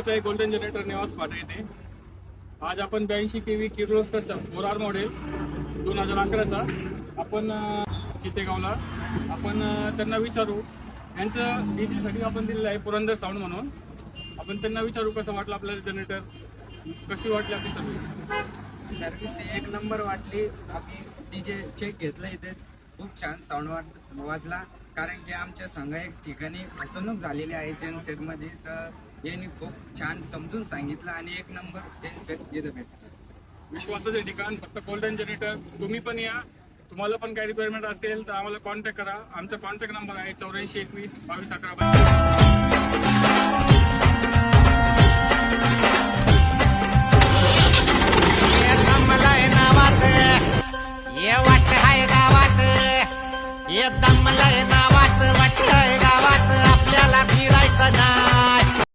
स्थित आहे golden generator निवास फाटा येथे. आज आपण 82 KV किर्लोस्करचा 4R मॉडेल 2011चा आपण चितेगावला आपण त्यांना विचारू. यांचं डीजीसाठी आपण दिलेलं आहे पुरंदर साऊंड म्हणून. आपण त्यांना विचारू कसं वाटलं आपल्याला जनरेटर, कशी वाटली आपली सर्व्हिस. सर्व्हिस एक नंबर वाटली. आम्ही डीजे चेक घेतलं इथे, खूप छान साऊंड वाजला. कारण की आमच्या संघ एक ठिकाणी फसवणूक झालेली आहे जेनसेट मध्ये, तर यांनी खूप छान समजून सांगितलं आणि एक नंबर जेनसेट इथं भेटतं. विश्वासाचे ठिकाण फक्त गोल्डन जनरेटर. तुम्ही पण या, तुम्हाला पण काही रिक्वायरमेंट असेल तर आम्हाला कॉन्टॅक्ट करा. आमचा कॉन्टॅक्ट नंबर आहे 84 21 22 11.